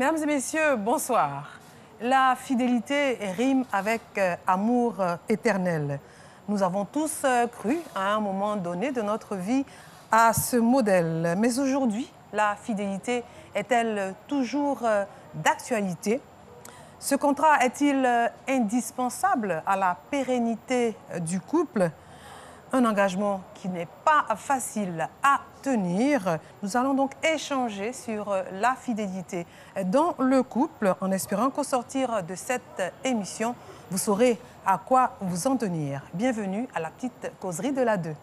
Mesdames et messieurs, bonsoir. La fidélité rime avec amour éternel. Nous avons tous cru à un moment donné de notre vie à ce modèle. Mais aujourd'hui, la fidélité est-elle toujours d'actualité? Ce contrat est-il indispensable à la pérennité du couple? Un engagement qui n'est pas facile à tenir. Nous allons donc échanger sur la fidélité dans le couple en espérant qu'au sortir de cette émission, vous saurez à quoi vous en tenir. Bienvenue à la petite causerie de la 2.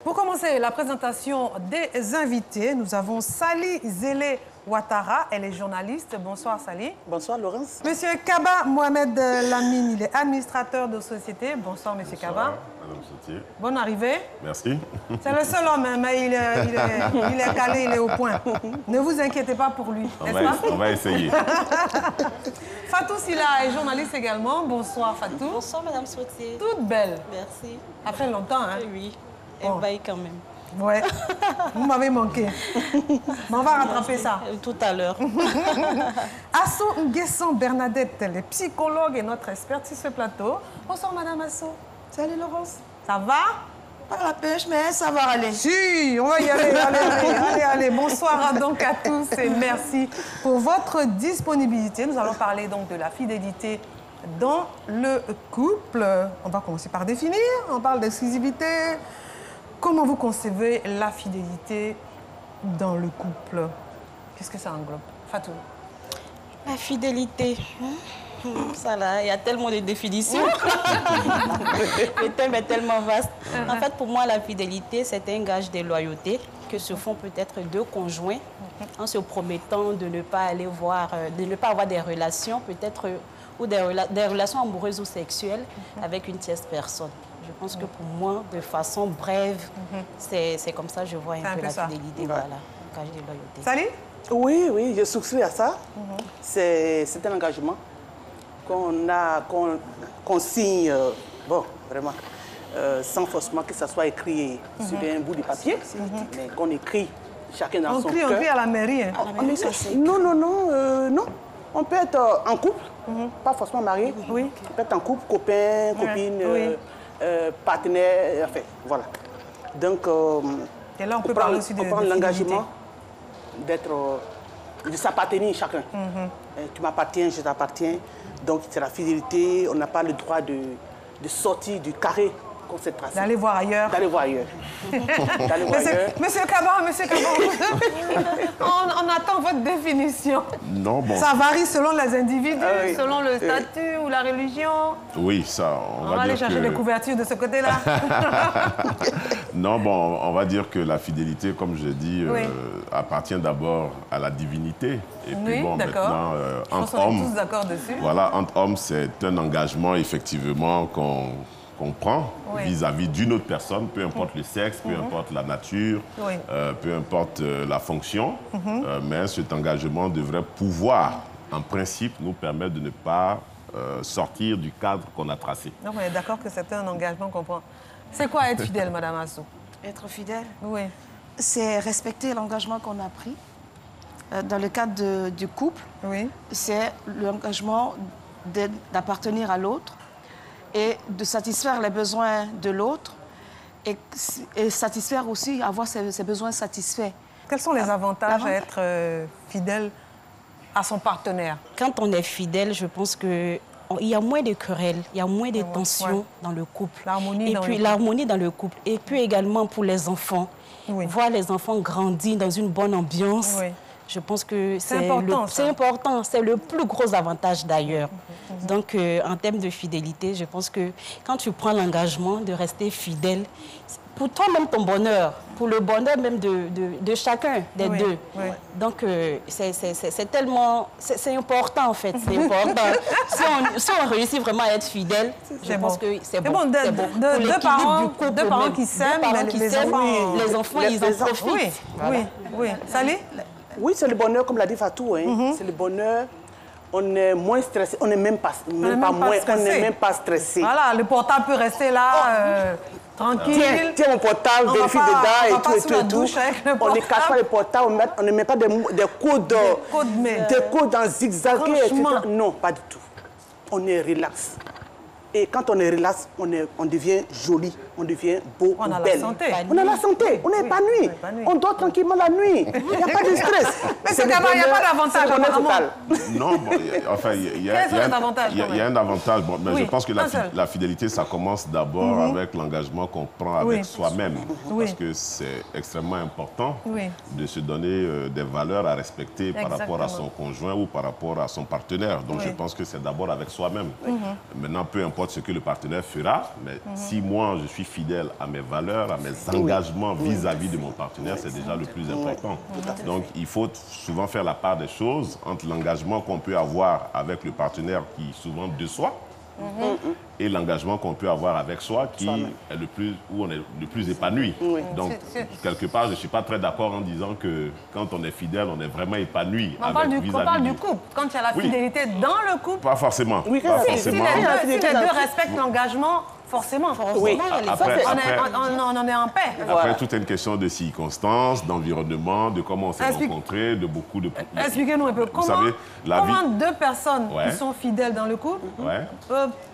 Pour commencer la présentation des invités, nous avons Sali Zélé Ouattara, elle est journaliste. Bonsoir Sali. Bonsoir Laurence. Monsieur Kaba Mohamed Lamine, il est administrateur de société. Bonsoir Monsieur Kaba. Madame Sautier. Bonne arrivée. Merci. C'est le seul homme, mais il est calé, il est au point. Ne vous inquiétez pas pour lui, n'est-ce pas? On va essayer. Fatou Silla est journaliste également. Bonsoir Fatou. Bonsoir Madame Sautier. Toute belle. Merci. Ça fait longtemps, hein? Oui, Bon. elle baille quand même. Ouais, vous m'avez manqué. Mais on va rattraper ça. Tout à l'heure. Asso Nguesson Bernadette, elle est psychologue et notre experte sur ce plateau. Bonsoir Madame Asso. Salut Laurence. Ça va? Pas la pêche, mais ça va aller. Si, on va y aller. Allez. Bonsoir donc à tous et merci pour votre disponibilité. Nous allons parler donc de la fidélité dans le couple. On va commencer par définir. On parle d'exclusivité. Comment vous concevez la fidélité dans le couple? Qu'est-ce que ça englobe? Fatou. La fidélité. Ça là, il y a tellement de définitions. Le thème est tellement vaste. En fait, pour moi, la fidélité, c'est un gage de loyauté que se font peut-être deux conjoints en se promettant de ne pas aller voir, de ne pas avoir des relations, peut-être, ou des relations amoureuses ou sexuelles avec une tierce personne. Je pense que pour moi, de façon brève, c'est comme ça que je vois un peu la fidélité. Voilà, un gage de loyauté. Sali? Oui, je souscris à ça. C'est un engagement qu'on signe, bon, vraiment, sans forcément que ça soit écrit sur un bout de papier, mais qu'on écrit chacun dans son cœur. On crie à la mairie. Hein. Non. On peut être en couple, pas forcément marié. Oui. On peut être en couple, copain, copine, partenaire, enfin, voilà. Donc, et là, on peut parler aussi de l'engagement de s'appartenir chacun. Tu m'appartiens, je t'appartiens. Donc, c'est la fidélité. On n'a pas le droit de sortir du carré qu'on s'est tracé. D'aller voir ailleurs. Monsieur Kaba, on attend votre définition. Non, bon. Ça varie selon les individus, selon le statut ou la religion. Oui, ça, on va aller chercher des couvertures de ce côté-là. Non, bon, on va dire que la fidélité, comme je dis, appartient d'abord à la divinité. Et puis bon, maintenant, entre hommes, tous d'accord dessus. Voilà, entre hommes, c'est un engagement, effectivement, qu'on prend vis-à-vis d'une autre personne, peu importe le sexe, peu importe la nature, peu importe la fonction, mais cet engagement devrait pouvoir, en principe, nous permettre de ne pas sortir du cadre qu'on a tracé. Donc on est d'accord que c'est un engagement qu'on prend. C'est quoi être fidèle, Madame Assou? Être fidèle? Oui. C'est respecter l'engagement qu'on a pris dans le cadre du couple. Oui. C'est l'engagement d'appartenir à l'autre et de satisfaire les besoins de l'autre et satisfaire aussi, avoir ses besoins satisfaits. Quels sont les avantages à être fidèle à son partenaire? Quand on est fidèle, je pense qu'il y a moins de querelles, il y a moins de tensions dans le couple. L'harmonie dans le couple. Et puis également pour les enfants, voir les enfants grandir dans une bonne ambiance. Je pense que c'est important, c'est le plus gros avantage d'ailleurs. Donc, en termes de fidélité, je pense que quand tu prends l'engagement de rester fidèle, pour toi-même ton bonheur, pour le bonheur même de chacun des deux. Donc, c'est tellement... C'est important en fait, c'est important. Si on réussit vraiment à être fidèle, je pense que c'est bon. Deux parents qui s'aiment, les enfants, ils en profitent. Oui. Sali? Oui, c'est le bonheur, comme l'a dit Fatou. C'est le bonheur on est moins stressé, on n'est même pas stressé. Voilà, le portable peut rester là, tranquille. Tiens mon portable, vérifie dedans et tout. On ne cache pas le portable, on ne met pas des codes en zigzag, etc. Non, pas du tout. On est relax. Et quand on est relax, on devient joli, on devient beau, on a belle. La santé. On a la santé, on est épanoui. On dort tranquillement la nuit. Il n'y a pas de stress. Mais c'est d'abord, il n'y a pas d'avantage. Non, bon, enfin, il y a un avantage. Bon, mais je pense que la fidélité, ça commence d'abord avec l'engagement qu'on prend avec soi-même. Parce que c'est extrêmement important de se donner des valeurs à respecter par rapport à son conjoint ou par rapport à son partenaire. Donc je pense que c'est d'abord avec soi-même. Maintenant, peu importe ce que le partenaire fera, mais si moi je suis fidèle à mes valeurs, à mes engagements vis-à-vis de mon partenaire, c'est déjà le plus important. Donc il faut souvent faire la part des choses entre l'engagement qu'on peut avoir avec le partenaire qui est souvent de soi et l'engagement qu'on peut avoir avec soi qui est où on est le plus épanoui. Donc quelque part, je ne suis pas très d'accord en disant que quand on est fidèle, on est vraiment épanoui. On parle du couple. Quand il y a la fidélité dans le couple. Pas forcément. Si les deux respectent l'engagement, forcément. Après, on en est en paix. Après, tout est une question de circonstances, d'environnement, de comment on s'est rencontrés, de beaucoup de... Expliquez-nous un peu. Comment deux personnes qui sont fidèles dans le couple,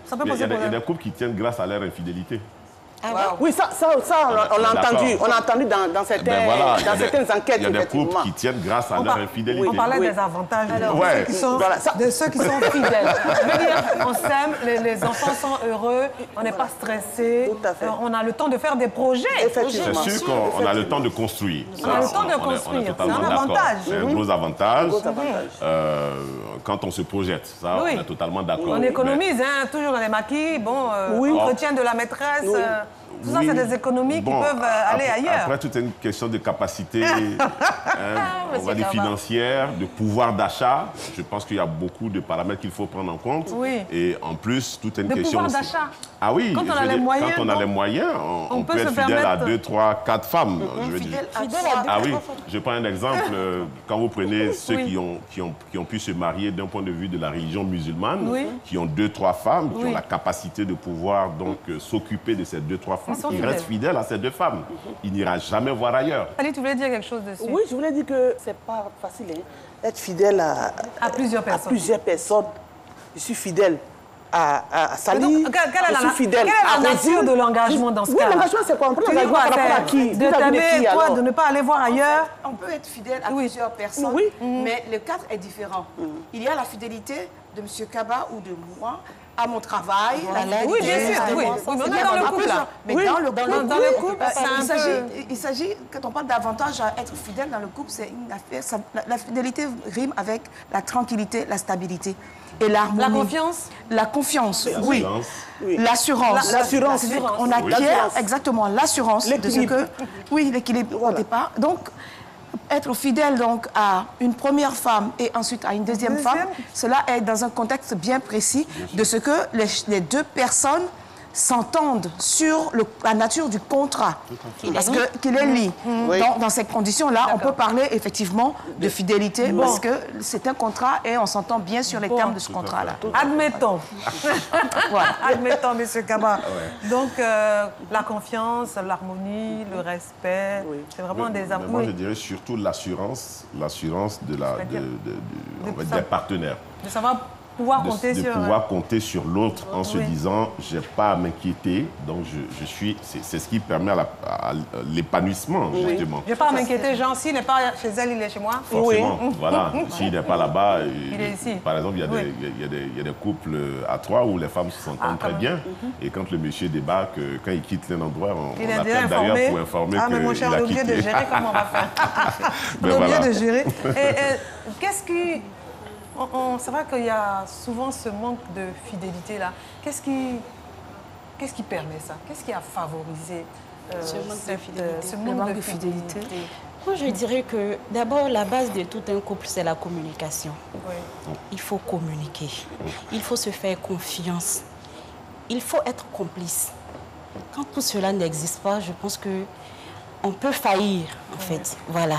ça peut poser problème. Il y a des couples qui tiennent grâce à leur infidélité. Oui, ça on l'a entendu. On a entendu dans certaines enquêtes. Il y a des couples qui tiennent grâce à leur infidélité. On parlait des avantages de ceux qui sont fidèles. Je veux dire, on s'aime, les enfants sont heureux, on n'est pas stressé, on a le temps de faire des projets. C'est sûr qu'on a le temps de construire. On a le temps de construire, c'est un avantage. C'est un gros avantage. Quand on se projette, ça, on est totalement d'accord. On économise, toujours dans les maquis, entretien de la maîtresse... Tout ça, c'est des économies qui peuvent aller ailleurs. Après, tout est une question de capacité on va dire financière, de pouvoir d'achat. Je pense qu'il y a beaucoup de paramètres qu'il faut prendre en compte. Et en plus, tout est une question... De pouvoir d'achat. Ah oui, quand on a les moyens, on peut être fidèle à 2, 3, 4 femmes. Ah oui, je prends un exemple. Quand vous prenez ceux qui ont pu se marier d'un point de vue de la religion musulmane, qui ont 2, 3 femmes, qui ont la capacité de pouvoir donc s'occuper de ces 2, 3 femmes, il reste fidèle à ces 2 femmes. Il n'ira jamais voir ailleurs. Ali, tu voulais dire quelque chose dessus? Oui, je voulais dire que c'est pas facile être fidèle à plusieurs personnes. Je suis fidèle à Sally. Quelle est la nature de l'engagement dans ce cas? Oui, l'engagement, c'est quoi? On prend l'engagement par rapport à qui? De t'aimer, toi, de ne pas aller voir ailleurs. On peut être fidèle à plusieurs personnes, mais le cadre est différent. Il y a la fidélité de M. Kaba ou de moi à mon travail. Oui, bien sûr. Oui, on est dans le couple. Mais dans le couple, il s'agit, quand on parle d'avantage à être fidèle dans le couple, c'est une affaire. La fidélité rime avec la tranquillité, la stabilité et l'harmonie. La confiance. La confiance, oui. L'assurance. L'assurance. On acquiert exactement l'assurance de ce que... Oui, l'équilibre au départ. Donc, être fidèle donc à une première femme et ensuite à une deuxième femme, cela est dans un contexte bien précis de ce que les 2 personnes s'entendent sur la nature du contrat, parce qu'il est lié. Dans ces conditions-là, on peut parler effectivement de fidélité, parce que c'est un contrat et on s'entend bien sur les termes de ce contrat-là. Admettons. Admettons, M. Kaba. Donc, la confiance, l'harmonie, le respect, c'est vraiment des amours. Moi, je dirais surtout l'assurance des partenaires. De savoir pouvoir compter sur l'autre en se disant j'ai pas à m'inquiéter, donc je suis, c'est ce qui permet à l'épanouissement justement. J'ai pas à m'inquiéter, genre s'il n'est pas chez elle, il est chez moi. Forcément, voilà. S'il n'est pas là-bas, il est ici. Par exemple, il y a des couples à 3 où les femmes s'entendent très bien, et quand le monsieur débarque, quand il quitte un endroit, on appelle d'ailleurs pour informer mais mon cher, on est obligé de gérer comment on va faire. On est obligé de gérer. Qu'est-ce qui... C'est vrai qu'il y a souvent ce manque de fidélité-là. Qu'est-ce qui permet ça? Qu'est-ce qui a favorisé ce manque de fidélité? Moi, je dirais que d'abord, la base de tout un couple, c'est la communication. Il faut communiquer. Il faut se faire confiance. Il faut être complice. Quand tout cela n'existe pas, je pense que on peut faillir, en fait. Voilà.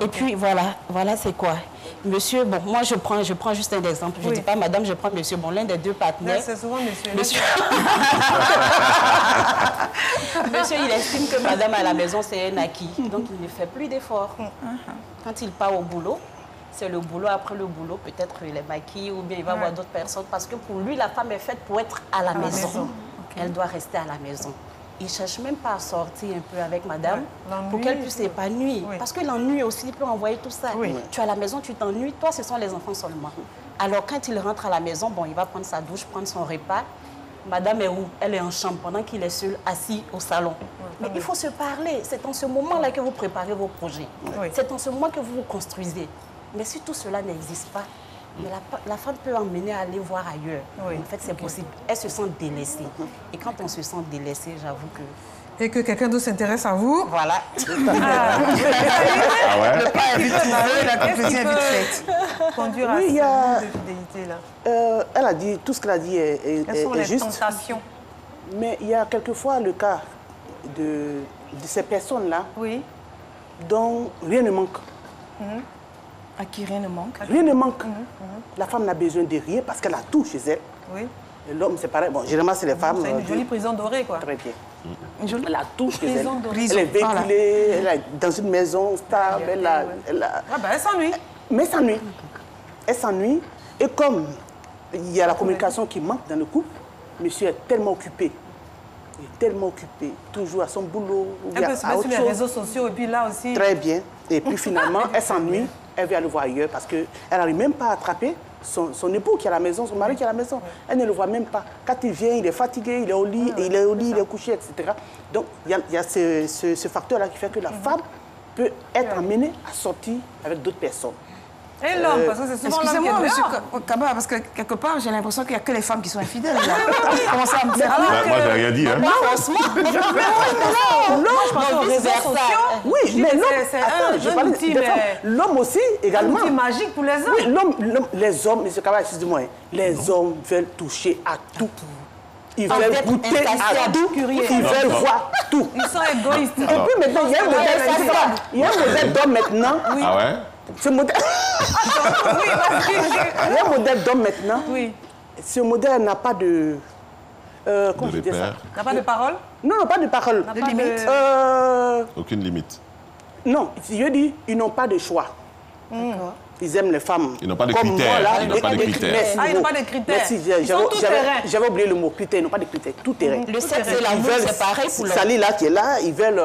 Et puis, voilà c'est quoi. Monsieur, bon, moi, je prends juste un exemple. Je ne dis pas madame, je prends monsieur. Bon, l'un des deux partenaires... C'est souvent monsieur. Monsieur, il estime que madame à la maison, c'est un acquis. Donc, il ne fait plus d'efforts. Quand il part au boulot, c'est le boulot. Après le boulot, peut-être il est maquillé ou bien il va voir d'autres personnes. Parce que pour lui, la femme est faite pour être à la maison. Elle doit rester à la maison. Il ne cherche même pas à sortir un peu avec madame pour qu'elle puisse s'épanouir. Parce que l'ennui aussi, il peut envoyer tout ça. Tu es à la maison, tu t'ennuies. Toi, ce sont les enfants seulement. Alors, quand il rentre à la maison, bon, il va prendre sa douche, prendre son repas. Madame est où? Elle est en chambre pendant qu'il est seul, assis au salon. Mais il faut se parler. C'est en ce moment-là que vous préparez vos projets. C'est en ce moment que vous vous construisez. Mais si tout cela n'existe pas, mais la femme peut emmener à aller voir ailleurs. En fait, c'est possible. Elle se sent délaissée. Et quand on se sent délaissé, j'avoue que... Et que quelqu'un d'autre s'intéresse à vous. Voilà. Le pas est vite trouvé, la conclusion est vite faite. Conduire à cette de fidélité-là. Elle a dit, tout ce qu'elle a dit est Quelles sont les juste. tentations? Mais il y a quelquefois le cas de ces personnes-là dont rien ne manque. À qui rien ne manque. Rien ne manque. La femme n'a besoin de rien parce qu'elle a tout chez elle. L'homme, c'est pareil. Bon, généralement, c'est les femmes. C'est une jolie prison dorée, quoi. Très bien. Elle a tout chez elle. Dorée. Elle est véhiculée, elle est dans une maison stable. Elle s'ennuie. Mais elle s'ennuie. Elle s'ennuie. Et comme il y a la communication qui manque dans le couple, monsieur est tellement occupé. Il est tellement occupé, toujours à son boulot. Elle peut se mettre sur les réseaux sociaux et puis là aussi... Très bien. Et puis finalement, elle s'ennuie. Elle veut aller voir ailleurs parce qu'elle n'arrive même pas à attraper son époux qui est à la maison, son mari qui est à la maison. Elle ne le voit même pas. Quand il vient, il est fatigué, il est au lit, il est couché, etc. Donc, il y a ce facteur-là qui fait que la femme peut être amenée à sortir avec d'autres personnes. Et l'homme, parce que c'est souvent l'homme qui est Excusez-moi, monsieur dehors. Kaba, parce que quelque part, j'ai l'impression qu'il n'y a que les femmes qui sont infidèles. Comment ça me fait moi, j'ai rien dit. Hein. Non, je pense aux réseaux sociaux. Oui, mais l'homme, l'homme aussi, également. C'est un outil magique pour les hommes. Oui, les hommes, monsieur Kaba, excusez-moi, les hommes veulent toucher à tout. Ils veulent goûter à tout, ils veulul voir tout. Ils sont égoïstes. Et puis maintenant, il y a un modèle d'homme maintenant. Ah ouais? Ce modèle... Il y a un modèle d'homme maintenant. Oui. Ce modèle n'a pas de... comment je dis ça? N'a pas de parole? Non, pas de parole. De limite? Aucune limite. Non, je dis, ils n'ont pas de choix. D'accord. Ils aiment les femmes. Ils n'ont pas de critères. Ils n'ont pas de critères. Ah, ils n'ont pas de critères. Merci, j'avais oublié le mot critères. Ils n'ont pas de critères. Tout terrain. Le sexe et l'amour, c'est pareil pour l'homme. Sally là qui est là, ils veulent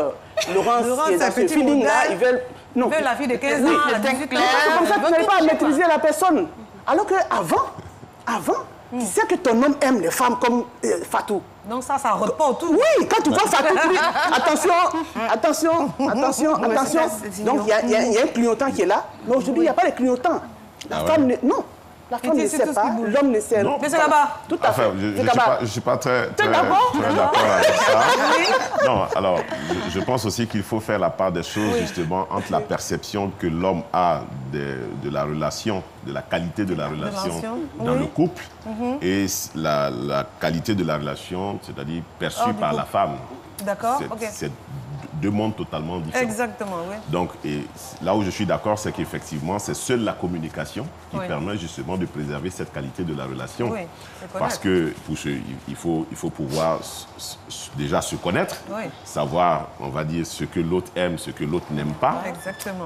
Laurence qui est dans ce feeling-là, ils veulent... Non. Ils veulent la fille de 15 ans, la 18 ans. C'est comme ça que tu n'arrives pas à maîtriser la personne. Alors qu'avant, tu sais que ton homme aime les femmes comme Fatou. Donc ça repart autour. Oui, quand tu vois Fatou, tu dis attention. Donc il y a un clignotant qui est là, mais aujourd'hui il n'y a pas de clignotant. La femme non. La femme ne sait pas, l'homme ne sait pas. Mais c'est là-bas. Tout à fait. Je ne suis pas très d'accord avec ça. Non, alors, je pense aussi qu'il faut faire la part des choses, justement, entre la perception que l'homme a de la relation, de la qualité de la relation dans le couple, et la qualité de la relation, c'est-à-dire perçue par la femme. D'accord, ok. C'est deux mondes totalement différents. Exactement, oui. Donc, et là où je suis d'accord, c'est qu'effectivement, c'est seule la communication qui permet justement de préserver cette qualité de la relation. Oui, parce que il faut pouvoir déjà se connaître, savoir, on va dire, ce que l'autre aime, ce que l'autre n'aime pas,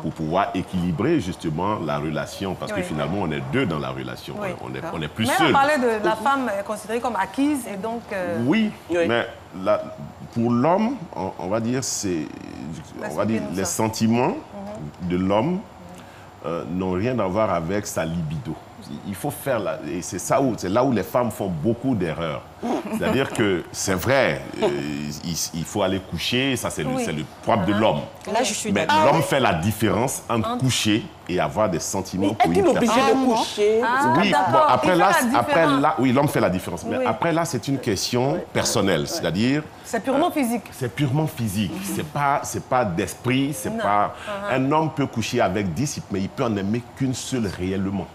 pour pouvoir équilibrer justement la relation. Parce que finalement, on est deux dans la relation. On est plus seul. Mais on parlait de la femme considérée comme acquise et donc... Oui, mais pour l'homme, on va dire, les sentiments de l'homme n'ont rien à voir avec sa libido. Il faut faire et c'est là où les femmes font beaucoup d'erreurs. C'est-à-dire que c'est vrai, il faut aller coucher, ça c'est le propre de l'homme. Là, je suis mais l'homme fait la différence entre coucher et avoir des sentiments pour une personne. Est-il obligé de coucher? Oui, bon, après là, oui, l'homme fait la différence. Mais après là, c'est une question personnelle, c'est-à-dire... C'est purement physique. C'est purement physique. C'est pas d'esprit, c'est pas... Un homme peut coucher avec 10, mais il peut en aimer qu'une seule réellement.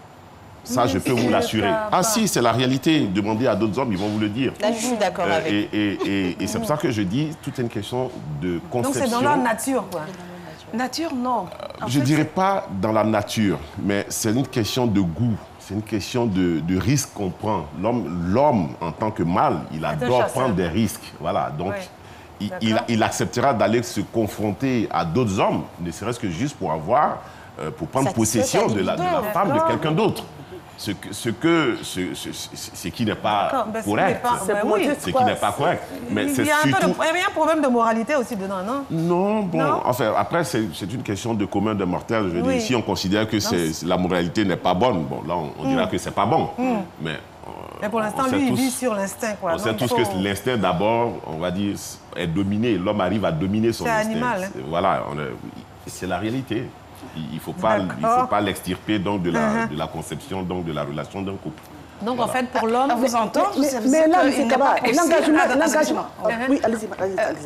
Ça, je peux vous l'assurer. Ah si, c'est la réalité. Demandez à d'autres hommes, ils vont vous le dire. Là, je suis d'accord avec. Et c'est pour ça que je dis, tout est une question de conception. Donc c'est dans la nature, quoi. Nature, non. Je ne dirais pas dans la nature, mais c'est une question de goût. C'est une question de risque qu'on prend. L'homme, en tant que mâle, il adore prendre des risques. Voilà, donc il acceptera d'aller se confronter à d'autres hommes, ne serait-ce que juste pour prendre possession de la femme de quelqu'un d'autre. Ce qui n'est pas correct. Ce qui n'est pas correct. Mais il y a un problème de moralité aussi dedans, non? Non, bon, non? Enfin, après, c'est une question de commun des mortels. Je veux dire, si on considère que la moralité n'est pas bonne, bon, là, on dira que c'est pas bon. Mais pour l'instant, lui, il vit sur l'instinct, quoi. On sait tous que l'instinct, d'abord, on va dire, est dominé. L'homme arrive à dominer son instinct. C'est animal. Hein? Voilà, c'est la réalité. Il ne faut pas l'extirper donc de la conception donc de la relation d'un couple. Donc en fait pour l'homme, à vous entendre, mais là, l'engagement. Oui, allez-y.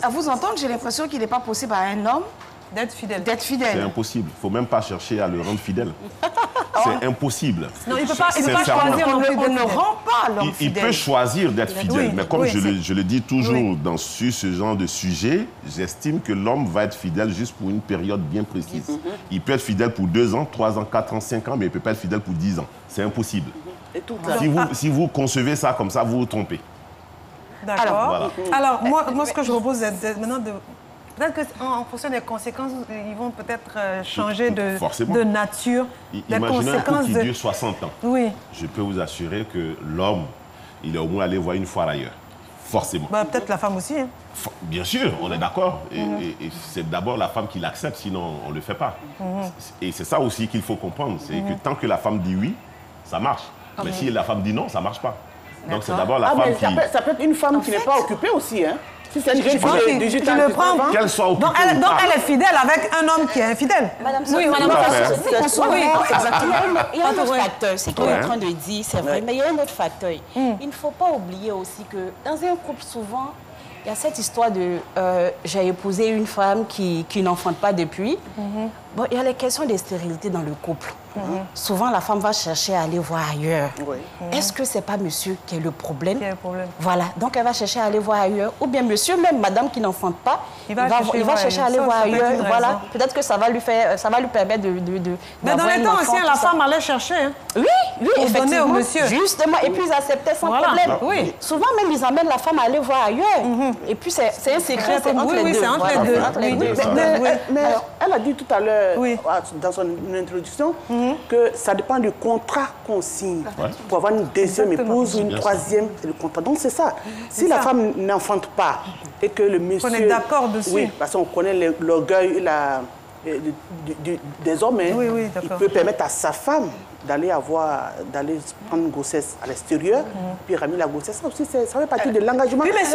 À vous entendre, j'ai l'impression qu'il n'est pas possible à un homme d'être fidèle. C'est impossible. Il ne faut même pas chercher à le rendre fidèle. C'est impossible. Non, il ne peut pas choisir. On ne rend pas l'homme fidèle. Il peut choisir d'être fidèle. Mais comme je le dis toujours sur ce genre de sujet, j'estime que l'homme va être fidèle juste pour une période bien précise. Il peut être fidèle pour 2 ans, 3 ans, 4 ans, 5 ans, mais il ne peut pas être fidèle pour 10 ans. C'est impossible. Si vous concevez ça comme ça, vous vous trompez. D'accord. Alors, moi, ce que je propose maintenant de... Peut-être qu'en fonction des conséquences, ils vont peut-être changer de nature. Imaginez un couple qui dure 60 ans. Oui. Je peux vous assurer que l'homme, il est au moins allé voir une fois ailleurs. Forcément. Peut-être la femme aussi. Hein. Bien sûr, on est d'accord. Et c'est d'abord la femme qui l'accepte, sinon on ne le fait pas. Et c'est ça aussi qu'il faut comprendre. C'est que tant que la femme dit oui, ça marche. Mais si la femme dit non, ça ne marche pas. Donc c'est d'abord la femme qui... Ça peut être une femme qui n'est pas occupée aussi, hein. Si c'est une jeune fille digitale, qu'elle soit occupée. Donc elle est fidèle avec un homme qui est infidèle. Madame, oui, madame. Exactement. Il y a un autre facteur, c'est qu'il est en train de dire, c'est vrai, mais il y a un autre facteur. Il ne faut pas oublier aussi que dans un couple, souvent, il y a cette histoire de j'ai épousé une femme qui n'enfante pas depuis. Bon, il y a les questions de stérilité dans le couple. Souvent, la femme va chercher à aller voir ailleurs. Est-ce que ce n'est pas monsieur qui est le problème? Voilà, donc elle va chercher à aller voir ailleurs. Ou bien monsieur, même madame qui n'enfante pas, il va chercher à aller voir ailleurs. Voilà, peut-être que ça va lui permettre de mais dans les temps anciens, la femme allait chercher. Hein. Oui, effectivement. Au monsieur. Justement, et puis ils acceptaient sans problème. Oui. Souvent, même ils amènent la femme à aller voir ailleurs. Et puis c'est un secret, c'est entre les deux. Oui, c'est entre les deux. Mais elle a dit tout à l'heure, dans son introduction, que ça dépend du contrat qu'on signe. Pour avoir une deuxième épouse ou une troisième, c'est le contrat. Donc c'est ça. Si la femme n'enfante pas et que le monsieur... On est d'accord dessus. Oui, parce qu'on connaît l'orgueil des hommes. Il peut permettre à sa femme d'aller prendre une grossesse à l'extérieur, puis ramener la grossesse. Ça aussi, ça fait partie de l'engagement. Oui, mais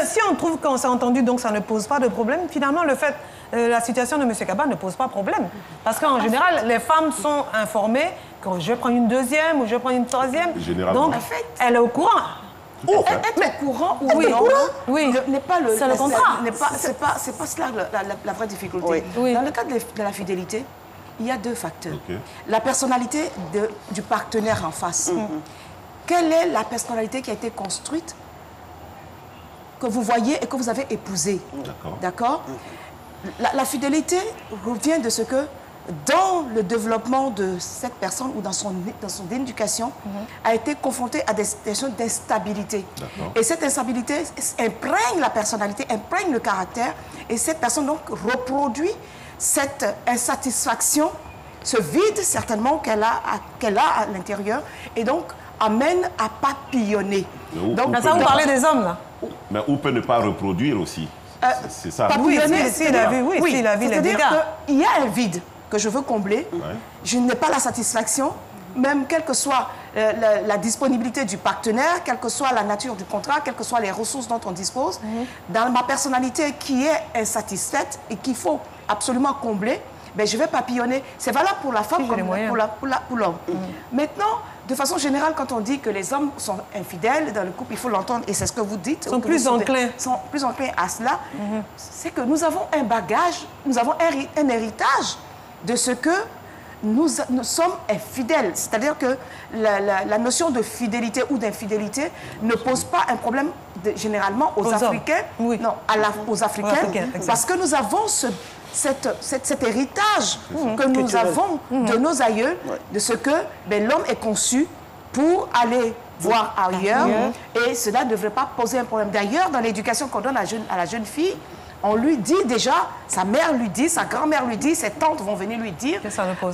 si on trouve qu'on s'est entendu, donc ça ne pose pas de problème, finalement, le fait, la situation de M. Kaba ne pose pas de problème. Parce qu'en général, les femmes sont informées que je vais prendre une deuxième ou je vais prendre une troisième. Généralement. Donc, elle est au courant. Être au courant ou non, n'est pas le contrat. C'est pas cela la vraie difficulté. Dans le cadre de la fidélité, il y a 2 facteurs. La personnalité du partenaire en face. Quelle est la personnalité qui a été construite, que vous voyez et que vous avez épousée? D'accord. La fidélité revient de ce que, dans le développement de cette personne ou dans son éducation, a été confrontée à des situations d'instabilité. Et cette instabilité imprègne la personnalité, imprègne le caractère, et cette personne donc reproduit cette insatisfaction, ce vide certainement qu'elle a à l'intérieur, et donc amène à papillonner. Donc, ça, vous parlez des hommes, là. Mais où peut ne pas reproduire aussi. C'est ça. Papillonner, s'il a vu les dégâts. Il y a un vide que je veux combler. Je n'ai pas la satisfaction, même quelle que soit la disponibilité du partenaire, quelle que soit la nature du contrat, quelles que soient les ressources dont on dispose. Dans ma personnalité qui est insatisfaite et qu'il faut absolument combler, ben, je vais papillonner. C'est valable pour la femme comme pour l'homme. Maintenant, de façon générale, quand on dit que les hommes sont infidèles dans le couple, il faut l'entendre, et c'est ce que vous dites. Sont plus enclins à cela. C'est que nous avons un bagage, nous avons un héritage de ce que nous sommes infidèles. C'est-à-dire que la notion de fidélité ou d'infidélité ne pose pas un problème généralement aux Africains, non, aux Africains, parce que nous avons cet héritage que nous avons de nos aïeux, de ce que l'homme est conçu pour aller voir ailleurs, et cela ne devrait pas poser un problème. D'ailleurs, dans l'éducation qu'on donne à la jeune fille, on lui dit déjà, sa mère lui dit, sa grand-mère lui dit, ses tantes vont venir lui dire,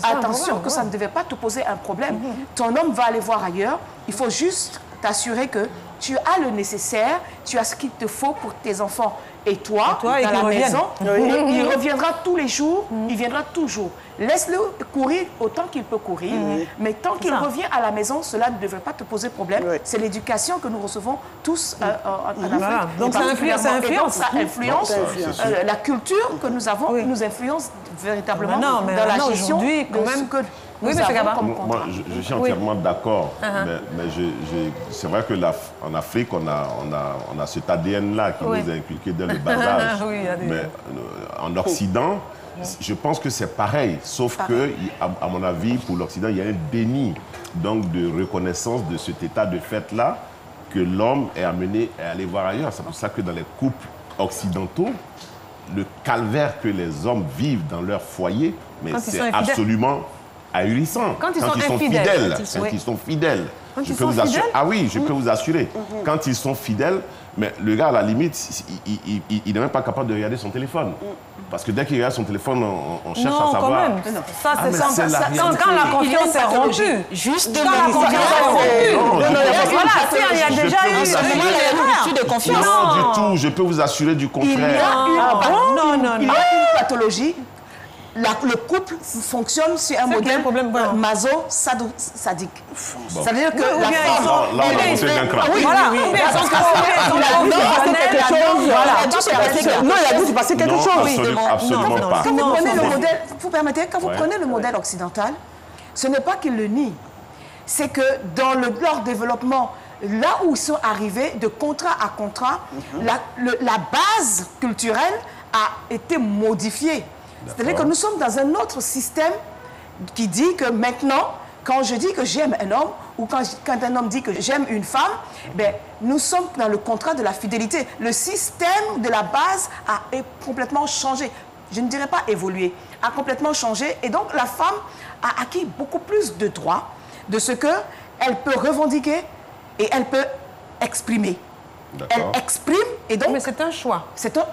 attention, que ça ne devait pas te poser un problème. Ton homme va aller voir ailleurs, il faut juste t'assurer que tu as le nécessaire, tu as ce qu'il te faut pour tes enfants. Et toi dans la maison, il reviendra tous les jours, il viendra toujours. Laisse-le courir autant qu'il peut courir, mais tant qu'il revient à la maison, cela ne devrait pas te poser problème. C'est l'éducation que nous recevons tous en Afrique. Donc ça influence la culture que nous avons, nous influence véritablement dans la gestion de ce que moi, je suis entièrement d'accord, mais c'est vrai qu'en Afrique, on a cet ADN-là qui nous a inculqué dès le bas âge. Mais en Occident, je pense que c'est pareil, sauf que, à mon avis, pour l'Occident, il y a un déni donc, de reconnaissance de cet état de fait-là que l'homme est amené à aller voir ailleurs. C'est pour ça que dans les couples occidentaux, le calvaire que les hommes vivent dans leur foyer, mais c'est absolument ahurissant. Quand ils sont fidèles. Quand ils sont fidèles. Je peux vous assurer. Ah oui, je peux vous assurer. Quand ils sont fidèles, mais le gars, à la limite, il n'est même pas capable de regarder son téléphone. Parce que dès qu'il regarde son téléphone, on cherche à savoir. Quand même. Ça, c'est quand la confiance est rompue. Juste quand la confiance est rompue. Voilà, il y a déjà eu de confiance. Non, du tout. Je peux vous assurer du contraire. Il y a une pathologie. Le couple fonctionne sur un modèle maso-sadique. C'est-à-dire que la femme... Là, on a monté d'un cran. Voilà. Non, il a dit qu'il passait quelque chose. Absolument pas. Quand vous prenez le modèle occidental, ce n'est pas qu'il le nie. C'est que dans leur développement, là où ils sont arrivés, de contrat à contrat, la base culturelle a été modifiée. C'est-à-dire que nous sommes dans un autre système qui dit que maintenant, quand je dis que j'aime un homme ou quand un homme dit que j'aime une femme, nous sommes dans le contrat de la fidélité. Le système de la base a complètement changé. Je ne dirais pas évolué, a complètement changé. Et donc, la femme a acquis beaucoup plus de droits de ce qu'elle peut revendiquer et elle peut exprimer. Elle exprime et donc... Mais c'est un choix.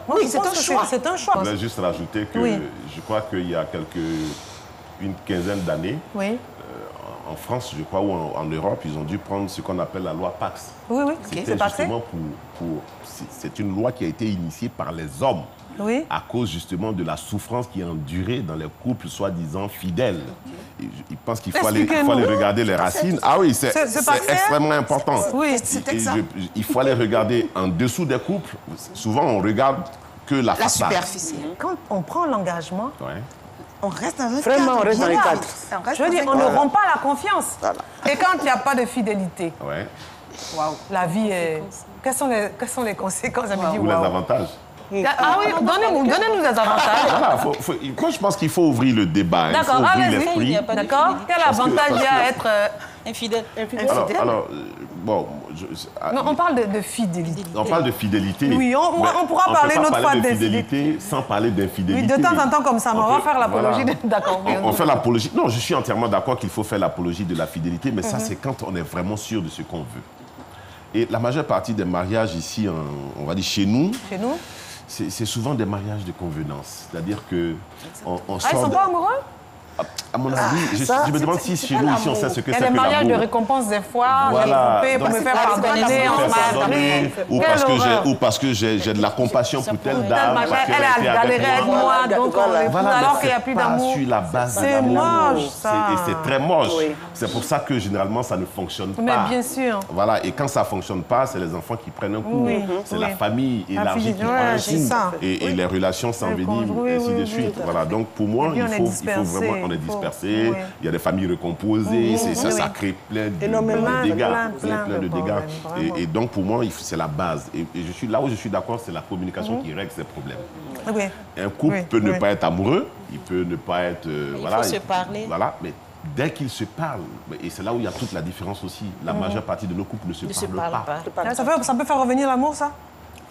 Oui, c'est un choix. C'est un choix. Je voulais juste rajouter que je crois qu'il y a une quinzaine d'années, en France, je crois, ou en Europe, ils ont dû prendre ce qu'on appelle la loi Pax. C'était justement c'est une loi qui a été initiée par les hommes à cause justement de la souffrance qui est endurée dans les couples soi-disant fidèles. Ils pensent qu'il faut aller regarder les racines. Ah oui, c'est extrêmement important. Il faut aller regarder en dessous des couples. Souvent, on regarde que la façade. Superficie. Quand on prend l'engagement, on reste dans un Vraiment, on reste dans les cadres. Je veux dire, on ne rompt pas la confiance. Et quand il n'y a pas de fidélité, la vie est... Quelles sont les conséquences? Ou les avantages? Ah oui, donnez-nous des avantages. Voilà, moi, je pense qu'il faut ouvrir le débat. D'accord, allez-y. D'accord. Quel avantage il y a à être infidèle? Alors, bon... Non, on parle de fidélité. On parle de fidélité. Oui, on pourra parler une autre fois de fidélité sans parler d'infidélité. Oui, de temps en temps comme ça, mais on va faire l'apologie. D'accord. On fait l'apologie. Non, je suis entièrement d'accord qu'il faut faire l'apologie de la fidélité, mais ça, c'est quand on est vraiment sûr de ce qu'on veut. Et la majeure partie des mariages ici, on va dire chez nous, c'est souvent des mariages de convenance. C'est-à-dire que on sort... ils ne sont pas amoureux? À mon avis, je me demande si chez nous, ici, on sait ce que c'est que l'amour. Il y a des mariages de récompense des fois, j'ai coupé pour me faire pardonner, ou parce que j'ai de la compassion pour telle dame. Elle a galéré avec moi, donc alors qu'il n'y a plus d'amour. Sur la base c'est moche, ça. Et c'est très moche. C'est pour ça que généralement, ça ne fonctionne pas. Mais bien sûr. Voilà, et quand ça ne fonctionne pas, c'est les enfants qui prennent un coup. C'est la famille élargie qui prend un coup. Et les relations s'enveniment, et ainsi de suite. Voilà, donc pour moi, il faut vraiment... On est dispersés, il y a des familles recomposées, ça crée plein de dégâts. Et donc, pour moi, c'est la base. Et là où je suis d'accord, c'est la communication qui règle ces problèmes. Un couple peut ne pas être amoureux, il peut ne pas être... il faut se parler. Voilà, mais dès qu'ils se parlent, et c'est là où il y a toute la différence aussi, la majeure partie de nos couples ne se parlent pas. Ça peut faire revenir l'amour, ça?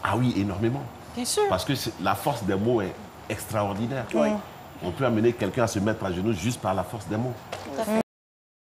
Ah oui, énormément. Bien sûr. Parce que la force des mots est extraordinaire. On peut amener quelqu'un à se mettre à genoux juste par la force des mots.